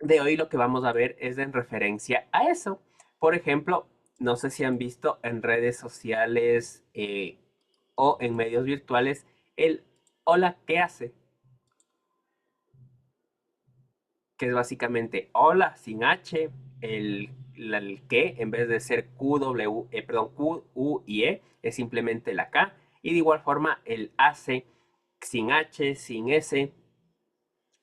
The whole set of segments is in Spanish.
de hoy lo que vamos a ver es en referencia a eso. Por ejemplo, no sé si han visto en redes sociales o en medios virtuales el hola, ¿qué hace? Que es básicamente hola sin H, el que en vez de ser Q, U y E es simplemente la K. Y de igual forma el hace sin H, sin S.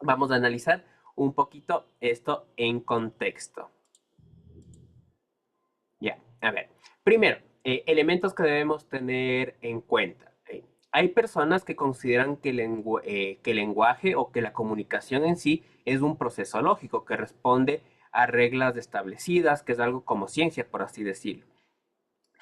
Vamos a analizar un poquito esto en contexto. Ya, a ver. Primero, elementos que debemos tener en cuenta. Hay personas que consideran que el lenguaje o que la comunicación en sí es un proceso lógico que responde a reglas establecidas, que es algo como ciencia, por así decirlo.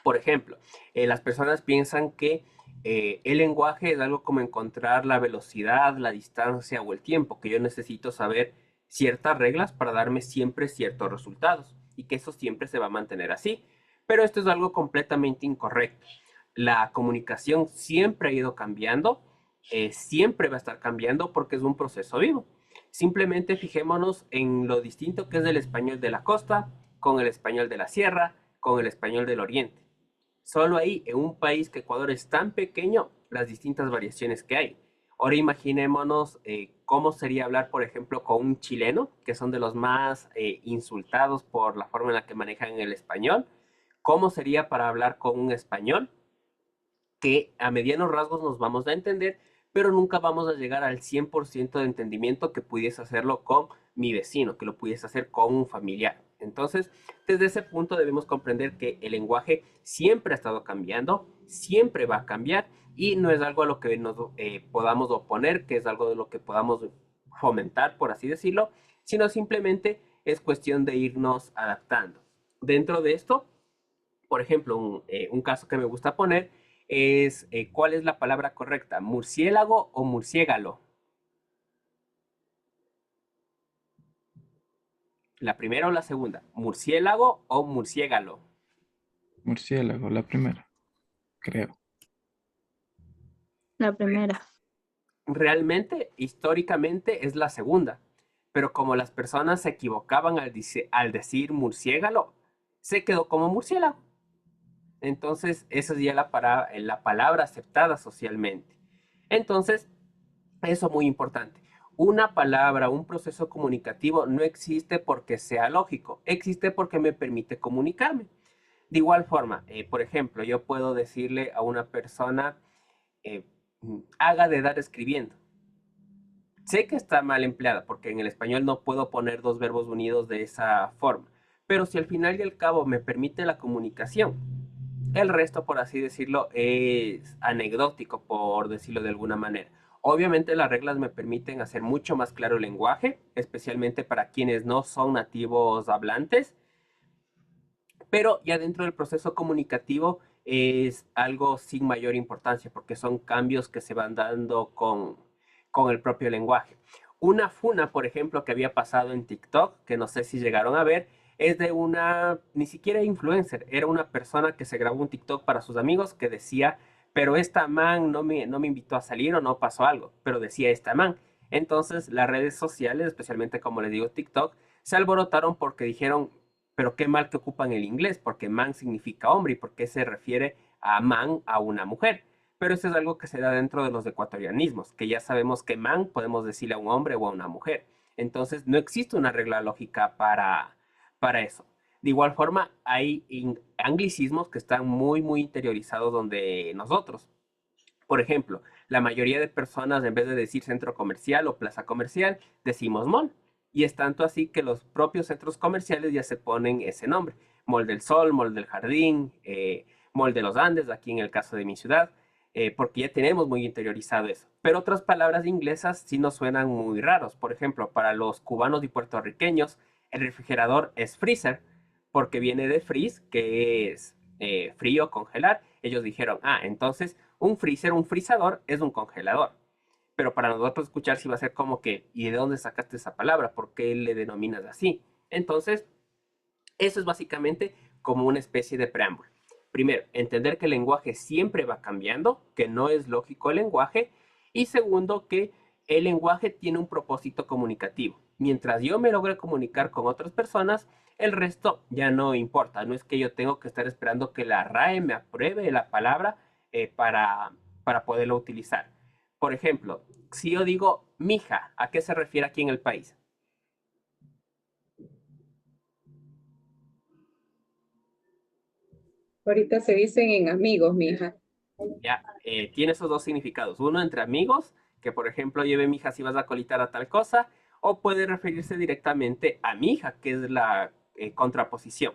Por ejemplo, las personas piensan que el lenguaje es algo como encontrar la velocidad, la distancia o el tiempo, que yo necesito saber ciertas reglas para darme siempre ciertos resultados y que eso siempre se va a mantener así. Pero esto es algo completamente incorrecto. La comunicación siempre ha ido cambiando, siempre va a estar cambiando porque es un proceso vivo. Simplemente fijémonos en lo distinto que es el español de la costa, con el español de la sierra, con el español del oriente. Solo ahí, en un país que Ecuador es tan pequeño, las distintas variaciones que hay. Ahora imaginémonos cómo sería hablar, por ejemplo, con un chileno, que son de los más insultados por la forma en la que manejan el español. ¿Cómo sería para hablar con un español? Que a medianos rasgos nos vamos a entender, pero nunca vamos a llegar al 100% de entendimiento que pudiese hacerlo con mi vecino, que lo pudiese hacer con un familiar. Entonces, desde ese punto debemos comprender que el lenguaje siempre ha estado cambiando, siempre va a cambiar y no es algo a lo que nos podamos oponer, que es algo de lo que podamos fomentar, por así decirlo, sino simplemente es cuestión de irnos adaptando. Dentro de esto, por ejemplo, un caso que me gusta poner es ¿cuál es la palabra correcta? ¿Murciélago o murciégalo? ¿La primera o la segunda? ¿Murciélago o murciégalo? Murciélago, la primera, creo. La primera. Realmente, históricamente, es la segunda. Pero como las personas se equivocaban al decir murciégalo, se quedó como murciélago. Entonces, esa es ya la palabra aceptada socialmente. Entonces, eso es muy importante. Una palabra, un proceso comunicativo no existe porque sea lógico, existe porque me permite comunicarme. De igual forma, por ejemplo, yo puedo decirle a una persona, eh, haga de dar escribiendo. Sé que está mal empleada porque en el español no puedo poner dos verbos unidos de esa forma, pero si al final y al cabo me permite la comunicación, el resto, por así decirlo, es anecdótico, por decirlo de alguna manera. Obviamente las reglas me permiten hacer mucho más claro el lenguaje, especialmente para quienes no son nativos hablantes, pero ya dentro del proceso comunicativo es algo sin mayor importancia porque son cambios que se van dando con el propio lenguaje. Una funa, por ejemplo, que había pasado en TikTok, que no sé si llegaron a ver, es de una, ni siquiera influencer, era una persona que se grabó un TikTok para sus amigos que decía, pero esta man no me invitó a salir o no pasó algo, pero decía esta man. Entonces las redes sociales, especialmente como les digo TikTok, se alborotaron porque dijeron, pero qué mal que ocupan el inglés, porque man significa hombre y porque se refiere a man a una mujer. Pero eso es algo que se da dentro de los ecuatorianismos, que ya sabemos que man podemos decirle a un hombre o a una mujer. Entonces no existe una regla lógica para eso. De igual forma, hay anglicismos que están muy, muy interiorizados donde nosotros. Por ejemplo, la mayoría de personas en vez de decir centro comercial o plaza comercial, decimos mall. Y es tanto así que los propios centros comerciales ya se ponen ese nombre. Mall del Sol, Mall del Jardín, Mall de los Andes, aquí en el caso de mi ciudad, porque ya tenemos muy interiorizado eso. Pero otras palabras inglesas sí nos suenan muy raros. Por ejemplo, para los cubanos y puertorriqueños, el refrigerador es freezer, porque viene de freeze, que es frío, congelar. Ellos dijeron, ah, entonces un freezer, un frisador es un congelador. Pero para nosotros escuchar si va a ser como que, ¿y de dónde sacaste esa palabra? ¿Por qué le denominas así? Entonces, eso es básicamente como una especie de preámbulo. Primero, entender que el lenguaje siempre va cambiando, que no es lógico el lenguaje. Y segundo, que El lenguaje tiene un propósito comunicativo. Mientras yo me logre comunicar con otras personas, el resto ya no importa. No es que yo tengo que estar esperando que la RAE me apruebe la palabra para poderlo utilizar. Por ejemplo, si yo digo mija, ¿a qué se refiere aquí en el país? Ahorita se dicen en amigos, mija. Ya, tiene esos dos significados. Uno entre amigos, que por ejemplo lleve mi hija si vas a colitar a tal cosa, o puede referirse directamente a mi hija, que es la contraposición.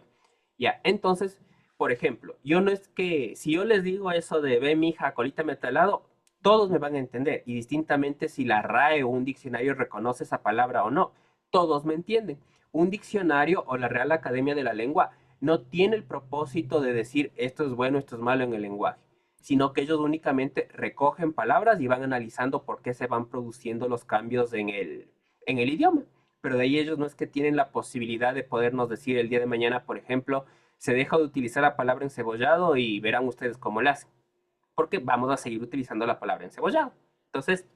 Ya, entonces, por ejemplo, yo no es que, si yo les digo eso de ve mi hija, colítame a tal lado, todos me van a entender, y distintamente si la RAE o un diccionario reconoce esa palabra o no, todos me entienden. Un diccionario o la Real Academia de la Lengua no tiene el propósito de decir esto es bueno, esto es malo en el lenguaje, sino que ellos únicamente recogen palabras y van analizando por qué se van produciendo los cambios en el idioma. Pero de ahí ellos no es que tienen la posibilidad de podernos decir el día de mañana, por ejemplo, se deja de utilizar la palabra encebollado y verán ustedes cómo la hacen, porque vamos a seguir utilizando la palabra encebollado. Entonces,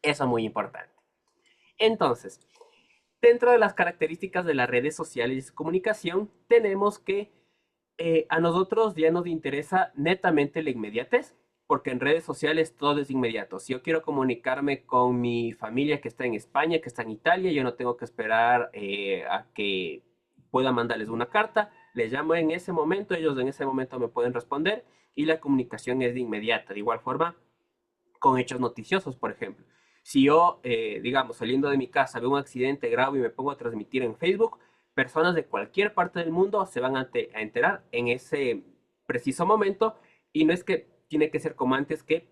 eso es muy importante. Entonces, dentro de las características de las redes sociales y su comunicación, tenemos que a nosotros ya nos interesa netamente la inmediatez, porque en redes sociales todo es inmediato. Si yo quiero comunicarme con mi familia que está en España, que está en Italia, yo no tengo que esperar a que pueda mandarles una carta. Les llamo en ese momento, ellos en ese momento me pueden responder y la comunicación es de inmediata. De igual forma, con hechos noticiosos, por ejemplo. Si yo, digamos, saliendo de mi casa veo un accidente grave y me pongo a transmitir en Facebook, personas de cualquier parte del mundo se van a enterar en ese preciso momento y no es que tiene que ser como antes que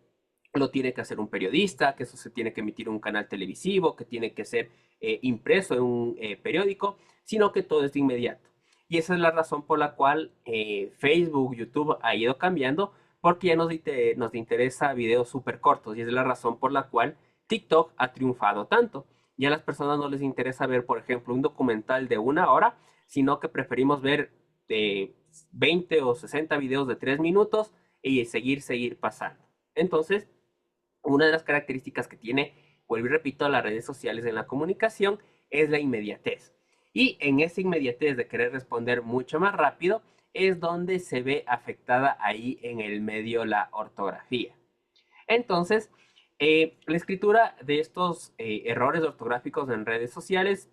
lo tiene que hacer un periodista, que eso se tiene que emitir en un canal televisivo, que tiene que ser impreso en un periódico, sino que todo es de inmediato. Y esa es la razón por la cual Facebook, YouTube ha ido cambiando, porque ya nos interesa videos súper cortos y es la razón por la cual TikTok ha triunfado tanto. Ya a las personas no les interesa ver, por ejemplo, un documental de 1 hora, sino que preferimos ver 20 o 60 videos de 3 minutos y seguir pasando. Entonces, una de las características que tiene, vuelvo y repito, las redes sociales en la comunicación es la inmediatez. Y en esa inmediatez de querer responder mucho más rápido es donde se ve afectada ahí en el medio la ortografía. Entonces, la escritura de estos errores ortográficos en redes sociales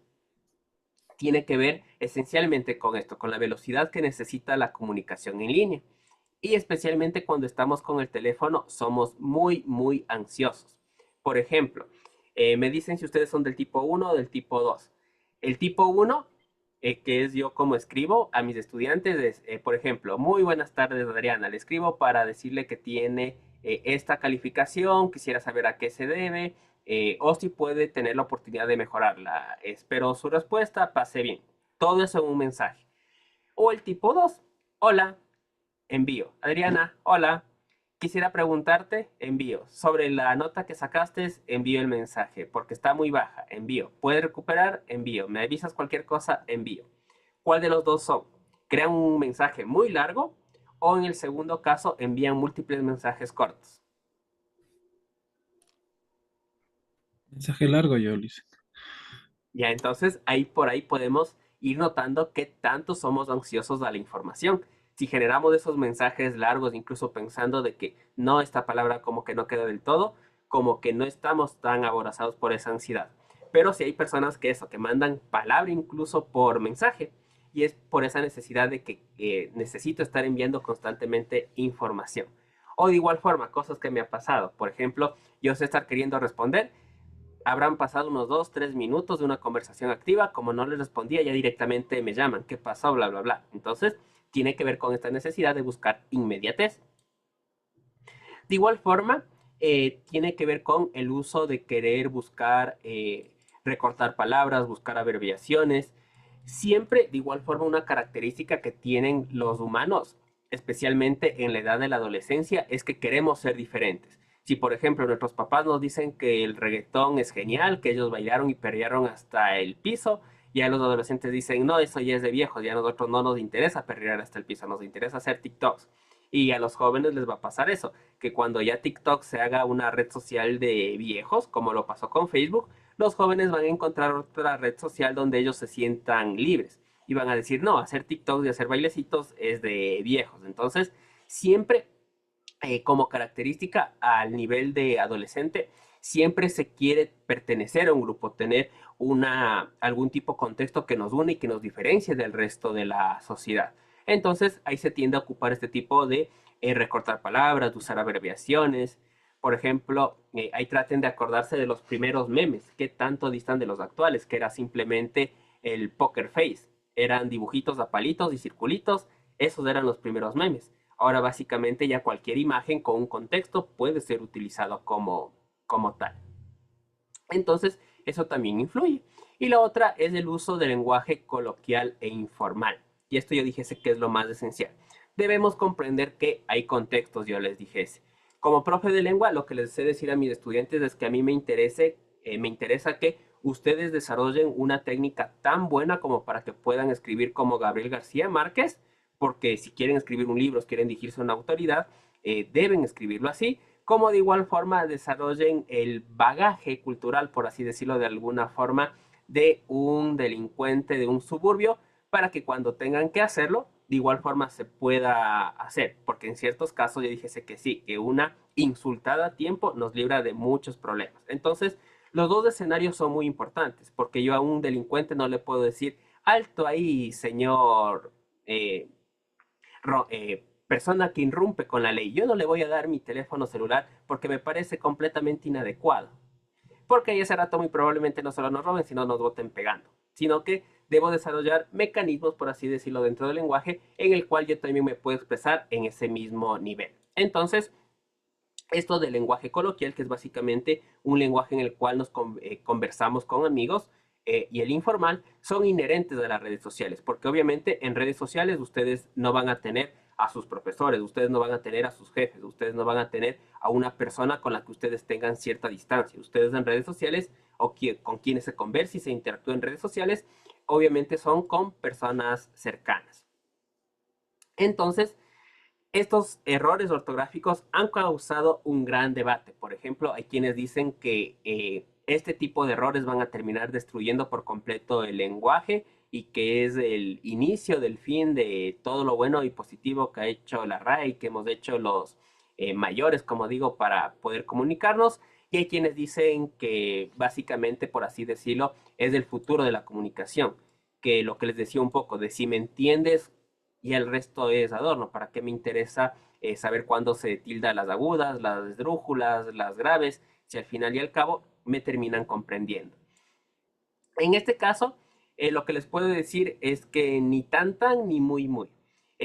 tiene que ver esencialmente con esto, con la velocidad que necesita la comunicación en línea. Y especialmente cuando estamos con el teléfono, somos muy ansiosos. Por ejemplo, me dicen si ustedes son del tipo 1 o del tipo 2. El tipo 1, que es yo como escribo a mis estudiantes, es, por ejemplo, muy buenas tardes, Adriana. Le escribo para decirle que tiene esta calificación, quisiera saber a qué se debe, o si puede tener la oportunidad de mejorarla. Espero su respuesta, pase bien. Todo eso en un mensaje. O el tipo 2, hola, envío. Adriana, hola. Quisiera preguntarte, envío. Sobre la nota que sacaste, envío el mensaje, porque está muy baja, envío. ¿Puedes recuperar? Envío. ¿Me avisas cualquier cosa? Envío. ¿Cuál de los dos son? ¿Crean un mensaje muy largo o en el segundo caso envían múltiples mensajes cortos? Mensaje largo, yo, Luis. Ya, entonces ahí por ahí podemos ir notando qué tanto somos ansiosos a la información. Si generamos esos mensajes largos, incluso pensando de que no, esta palabra como que no queda del todo, como que no estamos tan aborazados por esa ansiedad. Pero si hay personas que eso, que mandan palabra incluso por mensaje, y es por esa necesidad de que necesito estar enviando constantemente información. O de igual forma, cosas que me ha pasado. Por ejemplo, yo sé estar queriendo responder, habrán pasado unos 2, 3 minutos de una conversación activa, como no les respondía, ya directamente me llaman, ¿qué pasó? Bla, bla, bla. Entonces, tiene que ver con esta necesidad de buscar inmediatez. De igual forma, tiene que ver con el uso de querer buscar, recortar palabras, buscar abreviaciones. Siempre, de igual forma, una característica que tienen los humanos, especialmente en la edad de la adolescencia, es que queremos ser diferentes. Si, por ejemplo, nuestros papás nos dicen que el reggaetón es genial, que ellos bailaron y perrearon hasta el piso, ya los adolescentes dicen, no, eso ya es de viejos, ya a nosotros no nos interesa perrear hasta el piso, nos interesa hacer TikToks. Y a los jóvenes les va a pasar eso, que cuando ya TikTok se haga una red social de viejos, como lo pasó con Facebook, los jóvenes van a encontrar otra red social donde ellos se sientan libres. Y van a decir, no, hacer TikTok y hacer bailecitos es de viejos. Entonces, siempre como característica al nivel de adolescente, siempre se quiere pertenecer a un grupo, tener algún tipo de contexto que nos une y que nos diferencie del resto de la sociedad. Entonces ahí se tiende a ocupar este tipo de recortar palabras, de usar abreviaciones. Por ejemplo, ahí traten de acordarse de los primeros memes, que tanto distan de los actuales, que era simplemente el poker face. Eran dibujitos a palitos y circulitos, esos eran los primeros memes. Ahora básicamente ya cualquier imagen con un contexto puede ser utilizado como tal. Entonces, eso también influye. Y la otra es el uso del lenguaje coloquial e informal. Y esto yo dijese que es lo más esencial. Debemos comprender que hay contextos, yo les dijese. Como profe de lengua, lo que les sé decir a mis estudiantes es que a mí me interesa que ustedes desarrollen una técnica tan buena como para que puedan escribir como Gabriel García Márquez, porque si quieren escribir un libro, si quieren dirigirse a una autoridad, deben escribirlo así, como de igual forma desarrollen el bagaje cultural, por así decirlo de alguna forma, de un delincuente de un suburbio, para que cuando tengan que hacerlo, de igual forma se pueda hacer, porque en ciertos casos yo dijese que sí, que una insultada a tiempo nos libra de muchos problemas. Entonces, los dos escenarios son muy importantes, porque yo a un delincuente no le puedo decir, alto ahí, señor persona que irrumpe con la ley. Yo no le voy a dar mi teléfono celular porque me parece completamente inadecuado. Porque ese rato muy probablemente no solo nos roben, sino nos boten pegando. Sino que debo desarrollar mecanismos, por así decirlo, dentro del lenguaje en el cual yo también me puedo expresar en ese mismo nivel. Entonces, esto del lenguaje coloquial, que es básicamente un lenguaje en el cual nos conversamos con amigos, y el informal, son inherentes de las redes sociales, porque obviamente en redes sociales ustedes no van a tener a sus profesores, ustedes no van a tener a sus jefes, ustedes no van a tener a una persona con la que ustedes tengan cierta distancia. Ustedes en redes sociales o con quienes se conversa y se interactúa en redes sociales, obviamente son con personas cercanas. Entonces, estos errores ortográficos han causado un gran debate. Por ejemplo, hay quienes dicen que este tipo de errores van a terminar destruyendo por completo el lenguaje y que es el inicio del fin de todo lo bueno y positivo que ha hecho la RAE y que hemos hecho los mayores, como digo, para poder comunicarnos. Y hay quienes dicen que básicamente, por así decirlo, es el futuro de la comunicación. Que lo que les decía un poco, de si me entiendes y el resto es adorno. ¿Para qué me interesa saber cuándo se tilda las agudas, las esdrújulas, las graves, si al final y al cabo me terminan comprendiendo? En este caso, lo que les puedo decir es que ni tan tan ni muy muy.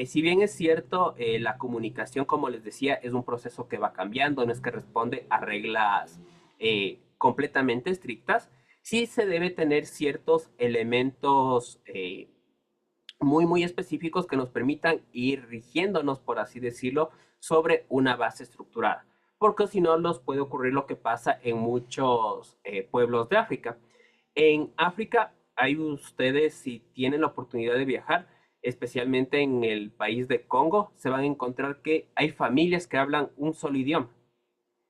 Si bien es cierto, la comunicación, como les decía, es un proceso que va cambiando, no es que responde a reglas completamente estrictas, sí se debe tener ciertos elementos muy específicos que nos permitan ir rigiéndonos, por así decirlo, sobre una base estructurada. Porque si no, nos puede ocurrir lo que pasa en muchos pueblos de África. En África, hay ustedes, si tienen la oportunidad de viajar, especialmente en el país de Congo, se van a encontrar que hay familias que hablan un solo idioma.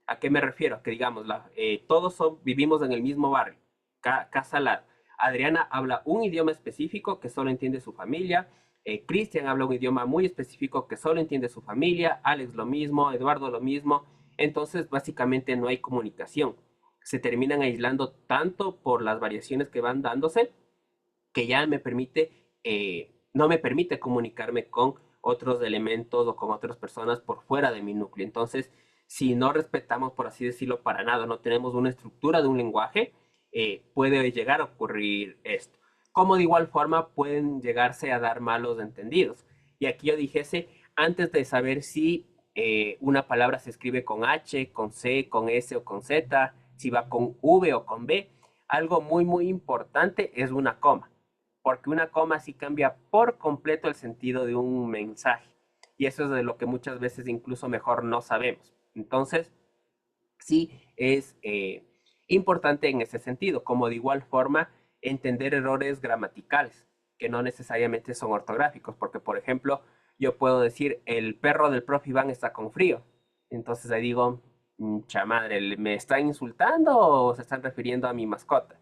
¿A qué me refiero? Que digamos, todos vivimos en el mismo barrio, casa al lado. Adriana habla un idioma específico que solo entiende su familia. Cristian habla un idioma muy específico que solo entiende su familia. Alex lo mismo, Eduardo lo mismo. Entonces, básicamente no hay comunicación. Se terminan aislando tanto por las variaciones que van dándose que ya no me permite comunicarme con otros elementos o con otras personas por fuera de mi núcleo. Entonces, si no respetamos, por así decirlo, para nada, no tenemos una estructura de un lenguaje, puede llegar a ocurrir esto. Como de igual forma pueden llegarse a dar malos entendidos. Y aquí yo dijese, antes de saber si una palabra se escribe con H, con C, con S o con Z, si va con V o con B, algo muy importante es una coma, porque una coma sí cambia por completo el sentido de un mensaje. Y eso es de lo que muchas veces incluso mejor no sabemos. Entonces, sí es importante en ese sentido, como de igual forma entender errores gramaticales, que no necesariamente son ortográficos, porque por ejemplo, yo puedo decir, el perro del profe Iván está con frío. Entonces ahí digo, chamadre, ¿me están insultando o se están refiriendo a mi mascota?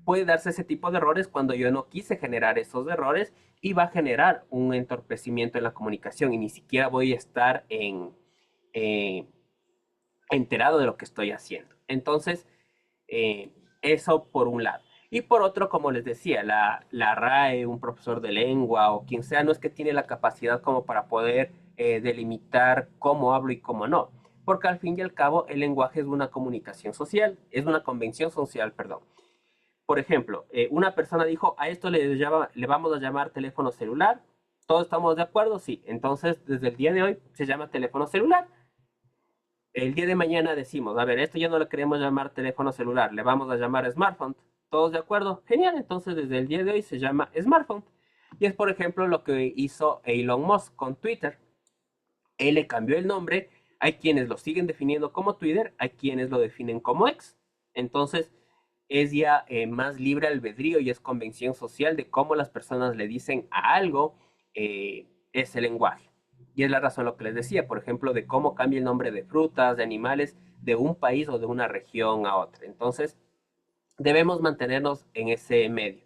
Puede darse ese tipo de errores cuando yo no quise generar esos errores y va a generar un entorpecimiento en la comunicación y ni siquiera voy a estar eh, enterado de lo que estoy haciendo. Entonces, eso por un lado. Y por otro, como les decía, la RAE, un profesor de lengua o quien sea, no es que tiene la capacidad como para poder delimitar cómo hablo y cómo no. Porque al fin y al cabo, el lenguaje es una comunicación social, es una convención social, perdón. Por ejemplo, una persona dijo, a esto le vamos a llamar teléfono celular. ¿Todos estamos de acuerdo? Sí. Entonces, desde el día de hoy se llama teléfono celular. El día de mañana decimos, a ver, esto ya no le queremos llamar teléfono celular, le vamos a llamar smartphone. ¿Todos de acuerdo? Genial, entonces desde el día de hoy se llama smartphone. Y es, por ejemplo, lo que hizo Elon Musk con Twitter. Él le cambió el nombre. Hay quienes lo siguen definiendo como Twitter, hay quienes lo definen como X. Entonces, es ya más libre albedrío y es convención social de cómo las personas le dicen a algo ese lenguaje. Y es la razón lo que les decía, por ejemplo, de cómo cambia el nombre de frutas, de animales, de un país o de una región a otra. Entonces, debemos mantenernos en ese medio.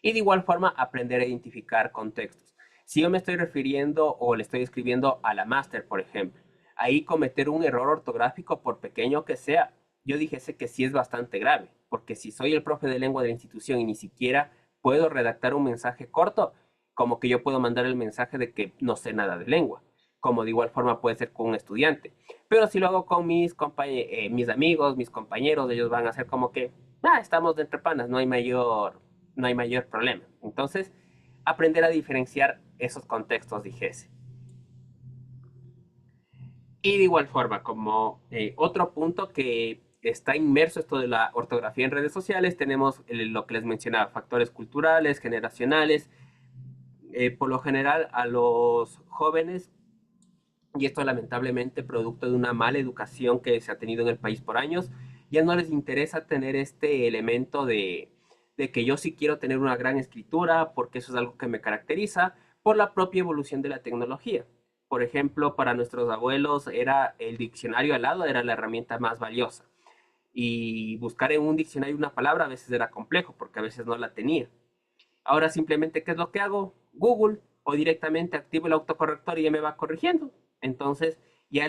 Y de igual forma, aprender a identificar contextos. Si yo me estoy refiriendo o le estoy escribiendo a la máster, por ejemplo, ahí cometer un error ortográfico, por pequeño que sea, yo dijese que sí es bastante grave, porque si soy el profe de lengua de la institución y ni siquiera puedo redactar un mensaje corto, como que yo puedo mandar el mensaje de que no sé nada de lengua, como de igual forma puede ser con un estudiante. Pero si lo hago con mis amigos, mis compañeros, ellos van a hacer como que, estamos de entre panas, no hay mayor problema. Entonces, aprender a diferenciar esos contextos, dijese. Y de igual forma, como otro punto que está inmerso esto de la ortografía en redes sociales, tenemos lo que les mencionaba, factores culturales, generacionales. Por lo general, a los jóvenes, y esto lamentablemente producto de una mala educación que se ha tenido en el país por años, ya no les interesa tener este elemento de que yo sí quiero tener una gran escritura, porque eso es algo que me caracteriza, por la propia evolución de la tecnología. Por ejemplo, para nuestros abuelos era el diccionario al lado, era la herramienta más valiosa. Y buscar en un diccionario una palabra a veces era complejo, porque a veces no la tenía. Ahora simplemente, ¿qué es lo que hago? Google o directamente activo el autocorrector y ya me va corrigiendo. Entonces, ya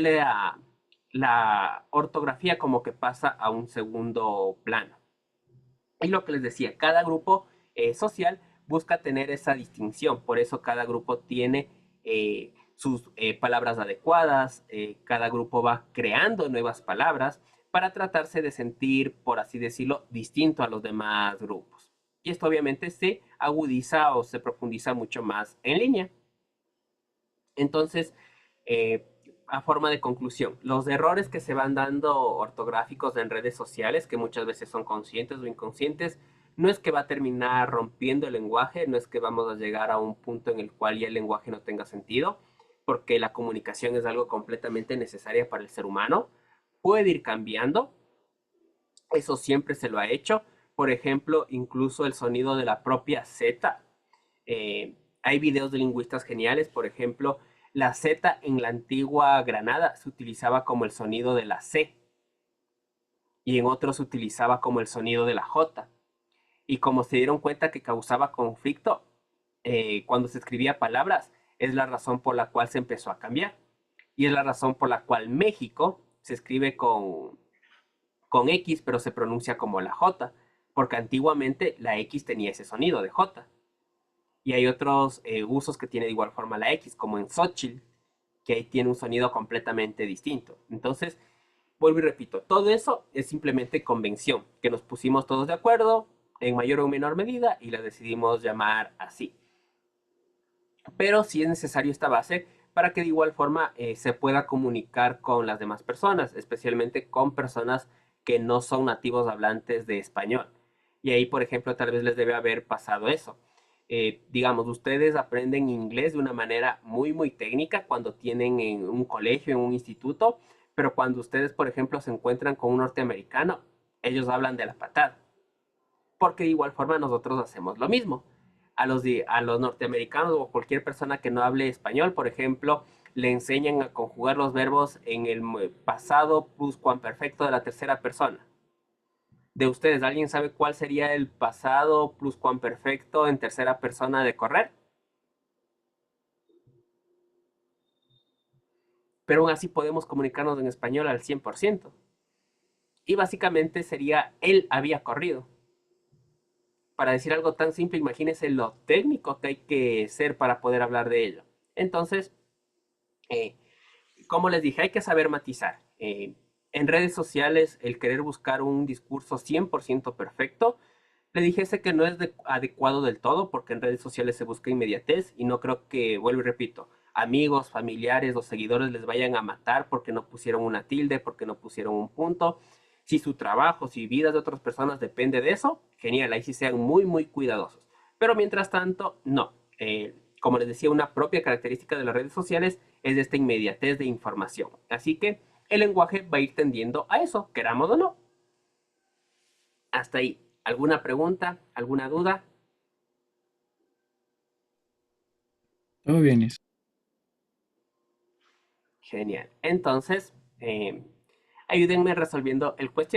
la ortografía como que pasa a un segundo plano. Y lo que les decía, cada grupo social busca tener esa distinción, por eso cada grupo tiene sus palabras adecuadas, cada grupo va creando nuevas palabras para tratarse de sentir, por así decirlo, distinto a los demás grupos. Y esto obviamente se agudiza o se profundiza mucho más en línea. Entonces, eh, a forma de conclusión, los errores que se van dando ortográficos en redes sociales, que muchas veces son conscientes o inconscientes, no es que va a terminar rompiendo el lenguaje, no es que vamos a llegar a un punto en el cual ya el lenguaje no tenga sentido, porque la comunicación es algo completamente necesaria para el ser humano. Puede ir cambiando, eso siempre se lo ha hecho. Por ejemplo, incluso el sonido de la propia Z. Hay videos de lingüistas geniales, por ejemplo, la Z en la antigua Granada se utilizaba como el sonido de la C y en otros se utilizaba como el sonido de la J. Y como se dieron cuenta que causaba conflicto cuando se escribía palabras, es la razón por la cual se empezó a cambiar. Y es la razón por la cual México se escribe con X, pero se pronuncia como la J, porque antiguamente la X tenía ese sonido de J. Y hay otros usos que tiene de igual forma la X, como en Xochitl, que ahí tiene un sonido completamente distinto. Entonces, vuelvo y repito, todo eso es simplemente convención, que nos pusimos todos de acuerdo en mayor o menor medida y la decidimos llamar así. Pero sí es necesario esta base para que de igual forma se pueda comunicar con las demás personas, especialmente con personas que no son nativos hablantes de español. Y ahí, por ejemplo, tal vez les debe haber pasado eso. Digamos, ustedes aprenden inglés de una manera muy, muy técnica cuando tienen en un colegio, en un instituto, pero cuando ustedes, por ejemplo, se encuentran con un norteamericano, ellos hablan de la patada, porque de igual forma nosotros hacemos lo mismo. a los norteamericanos o cualquier persona que no hable español, por ejemplo, le enseñan a conjugar los verbos en el pasado pluscuamperfecto de la tercera persona. De ustedes, ¿alguien sabe cuál sería el pasado pluscuamperfecto en tercera persona de correr? Pero aún así podemos comunicarnos en español al 100%. Y básicamente sería él había corrido. Para decir algo tan simple, imagínense lo técnico que hay que ser para poder hablar de ello. Entonces, eh, como les dije, hay que saber matizar. En redes sociales, el querer buscar un discurso 100% perfecto, le dijese que no es adecuado del todo, porque en redes sociales se busca inmediatez y no creo que, vuelvo y repito, amigos, familiares o seguidores les vayan a matar porque no pusieron una tilde, porque no pusieron un punto. Si su trabajo, si vidas de otras personas depende de eso, genial, ahí sí sean muy, muy cuidadosos. Pero mientras tanto, no. Como les decía, una propia característica de las redes sociales es esta inmediatez de información. Así que el lenguaje va a ir tendiendo a eso, queramos o no. Hasta ahí. ¿Alguna pregunta? ¿Alguna duda? Todo bien, Liz. Genial. Entonces, ayúdenme resolviendo el cuestionario.